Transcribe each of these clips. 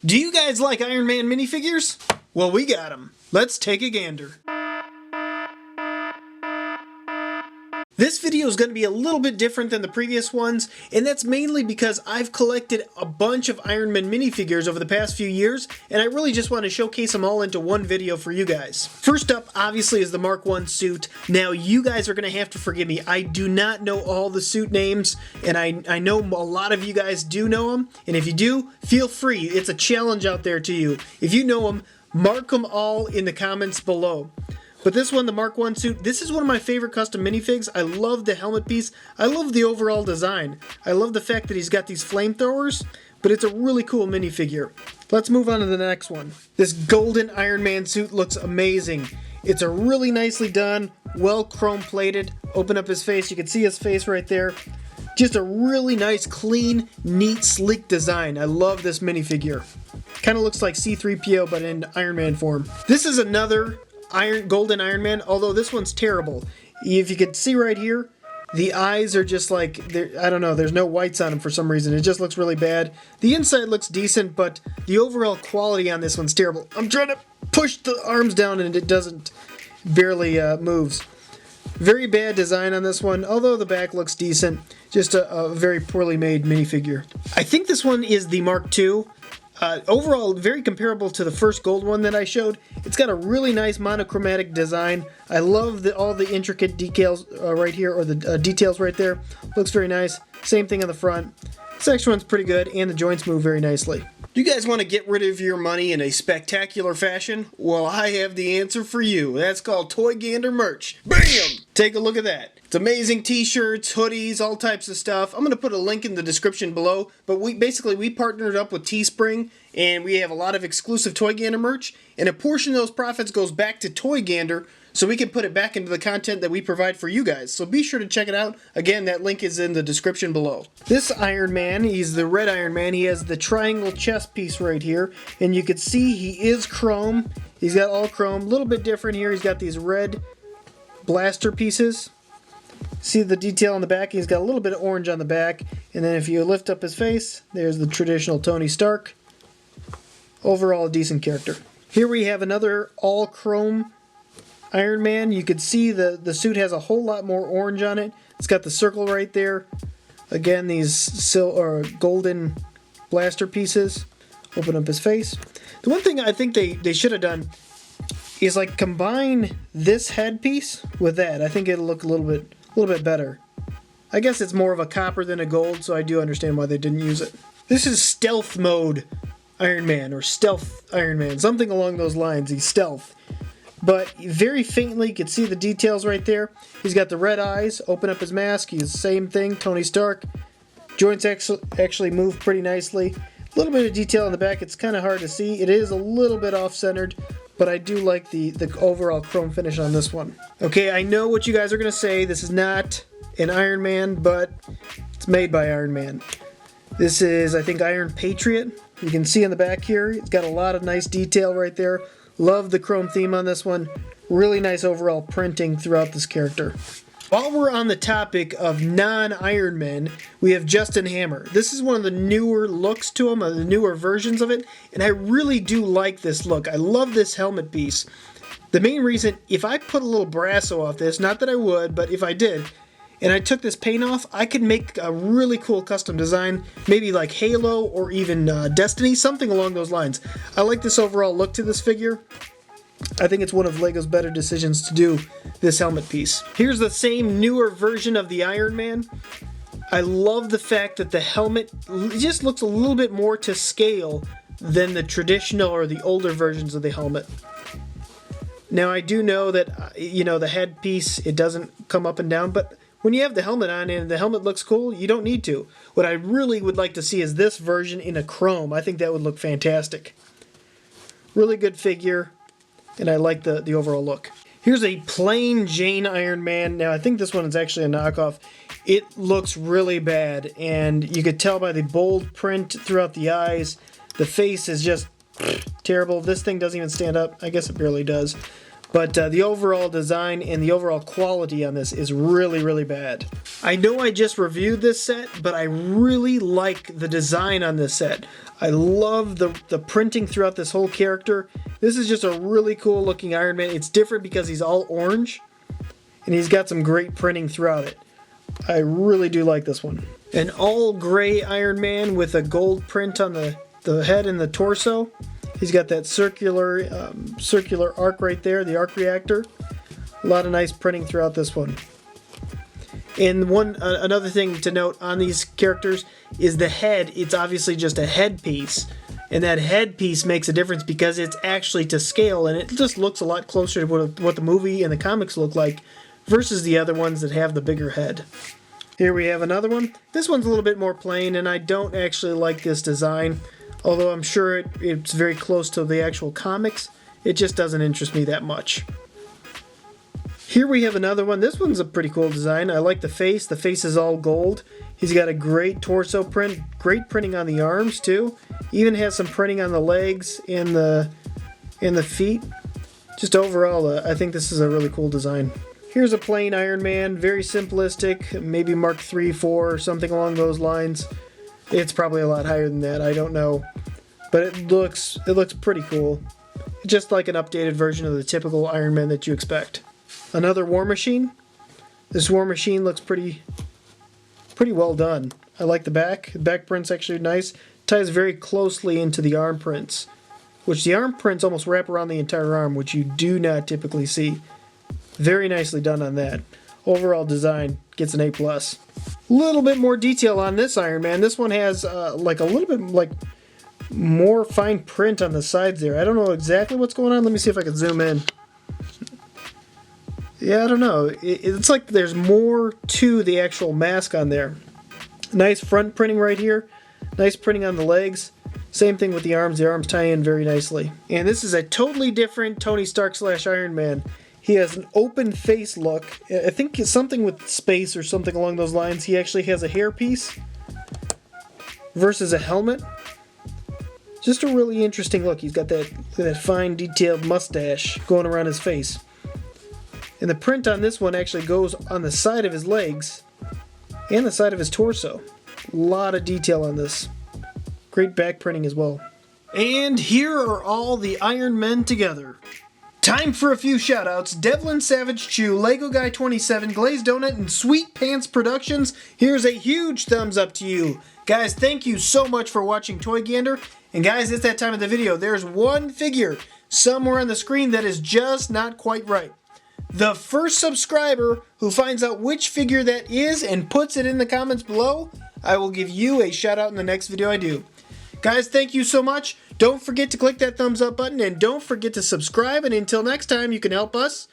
Do you guys like Iron Man minifigures? Well, we got them. Let's take a gander. This video is going to be a little bit different than the previous ones, and that's mainly because I've collected a bunch of Iron Man minifigures over the past few years, and I really just want to showcase them all into one video for you guys. First up, obviously, is the Mark I suit. Now, you guys are going to have to forgive me. I do not know all the suit names, and I know a lot of you guys do know them, and if you do, feel free. It's a challenge out there to you. If you know them, mark them all in the comments below. But this one, the Mark I suit, this is one of my favorite custom minifigs. I love the helmet piece. I love the overall design. I love the fact that he's got these flamethrowers, but it's a really cool minifigure. Let's move on to the next one. This golden Iron Man suit looks amazing. It's a really nicely done, well chrome plated. Open up his face, you can see his face right there. Just a really nice, clean, neat, sleek design. I love this minifigure. Kind of looks like C-3PO, but in Iron Man form. This is another golden Iron Man, although this one's terrible. If you can see right here, the eyes are just like, I don't know, there's no whites on them for some reason. It just looks really bad. The inside looks decent, but the overall quality on this one's terrible. I'm trying to push the arms down and it doesn't, barely moves. Very bad design on this one, although the back looks decent. Just a very poorly made minifigure. I think this one is the Mark II. Overall, very comparable to the first gold one that I showed. It's got a really nice monochromatic design. I love all the intricate decals right here, or the details right there. Looks very nice. Same thing on the front. This extra one's pretty good, and the joints move very nicely. Do you guys want to get rid of your money in a spectacular fashion? Well, I have the answer for you. That's called Toy Gander merch. BAM! Take a look at that. It's amazing t-shirts, hoodies, all types of stuff. I'm going to put a link in the description below, but we partnered up with Teespring, and we have a lot of exclusive Toy Gander merch, and a portion of those profits goes back to Toy Gander, so we can put it back into the content that we provide for you guys. So be sure to check it out. Again, that link is in the description below. This Iron Man, he's the red Iron Man. He has the triangle chest piece right here, and you can see he is chrome. He's got all chrome, a little bit different here. He's got these red blaster pieces. See the detail on the back? He's got a little bit of orange on the back, and then if you lift up his face, there's the traditional Tony Stark. Overall, a decent character. Here we have another all chrome Iron Man. You can see the suit has a whole lot more orange on it. It's got the circle right there. Again, these golden blaster pieces. Open up his face. The one thing I think they should have done is like combine this headpiece with that. I think it'll look a little bit better. I guess it's more of a copper than a gold, so I do understand why they didn't use it. This is stealth mode Iron Man, or stealth Iron Man, something along those lines. He's stealth. But very faintly, you can see the details right there. He's got the red eyes. Open up his mask. He's the same thing, Tony Stark. Joints actually move pretty nicely. A little bit of detail on the back. It's kind of hard to see. It is a little bit off-centered, but I do like the overall chrome finish on this one. Okay, I know what you guys are going to say. This is not an Iron Man, but it's made by Iron Man. This is, I think, Iron Patriot. You can see on the back here, it's got a lot of nice detail right there. Love the chrome theme on this one. Really nice overall printing throughout this character. While we're on the topic of non-Iron Men, we have Justin Hammer. This is one of the newer looks to him, the newer versions of it, and I really do like this look. I love this helmet piece. The main reason, if I put a little brasso off this, not that I would, but if I did, and I took this paint off, I could make a really cool custom design, maybe like Halo or even Destiny, something along those lines. I like this overall look to this figure. I think it's one of LEGO's better decisions to do this helmet piece. Here's the same newer version of the Iron Man. I love the fact that the helmet just looks a little bit more to scale than the traditional or the older versions of the helmet. Now I do know that, the head piece, it doesn't come up and down, but when you have the helmet on and the helmet looks cool, you don't need to. What I really would like to see is this version in a chrome. I think that would look fantastic. Really good figure. And I like the overall look. Here's a plain Jane Iron Man. Now, I think this one is actually a knockoff. It looks really bad, and you could tell by the bold print throughout the eyes. The face is just terrible. This thing doesn't even stand up. I guess it barely does. But the overall design and the overall quality on this is really, really bad. I know I just reviewed this set, but I really like the design on this set. I love the printing throughout this whole character. This is just a really cool looking Iron Man. It's different because he's all orange, and he's got some great printing throughout it. I really do like this one. An all gray Iron Man with a gold print on the head and the torso. He's got that circular arc right there, the arc reactor. A lot of nice printing throughout this one. And another thing to note on these characters is the head. It's obviously just a headpiece, and that headpiece makes a difference because it's actually to scale, and it just looks a lot closer to what the movie and the comics look like versus the other ones that have the bigger head. Here we have another one. This one's a little bit more plain, and I don't actually like this design. Although I'm sure it's very close to the actual comics, it just doesn't interest me that much. Here we have another one. This one's a pretty cool design. I like the face. The face is all gold. He's got a great torso print, great printing on the arms too. Even has some printing on the legs and the feet. Just overall, I think this is a really cool design. Here's a plain Iron Man, very simplistic, maybe Mark III, IV, or something along those lines. It's probably a lot higher than that, I don't know. But it looks pretty cool. It's just like an updated version of the typical Iron Man that you expect. Another War Machine. This War Machine looks pretty well done. I like the back. The back print's actually nice. It ties very closely into the arm prints, which the arm prints almost wrap around the entire arm, which you do not typically see. Very nicely done on that. Overall design gets an A+. Little bit more detail on this Iron Man. This one has like a little bit like more fine print on the sides there. I don't know exactly what's going on. Let me see if I can zoom in. Yeah, I don't know. It's like there's more to the actual mask on there. Nice front printing right here. Nice printing on the legs. Same thing with the arms. The arms tie in very nicely. And this is a totally different Tony Stark / Iron Man. He has an open face look. I think it's something with space or something along those lines. He actually has a hairpiece versus a helmet. Just a really interesting look. He's got that fine detailed mustache going around his face. And the print on this one actually goes on the side of his legs and the side of his torso. A lot of detail on this. Great back printing as well. And here are all the Iron Men together. Time for a few shoutouts. Devlin Savage Chew, Lego Guy 27, Glazed Donut, and Sweet Pants Productions. Here's a huge thumbs up to you. Guys, thank you so much for watching Toy Gander. And guys, it's that time of the video. There's one figure somewhere on the screen that is just not quite right. The first subscriber who finds out which figure that is and puts it in the comments below, I will give you a shout out in the next video I do. Guys, thank you so much. Don't forget to click that thumbs up button and don't forget to subscribe. And until next time, you can help us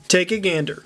take a gander.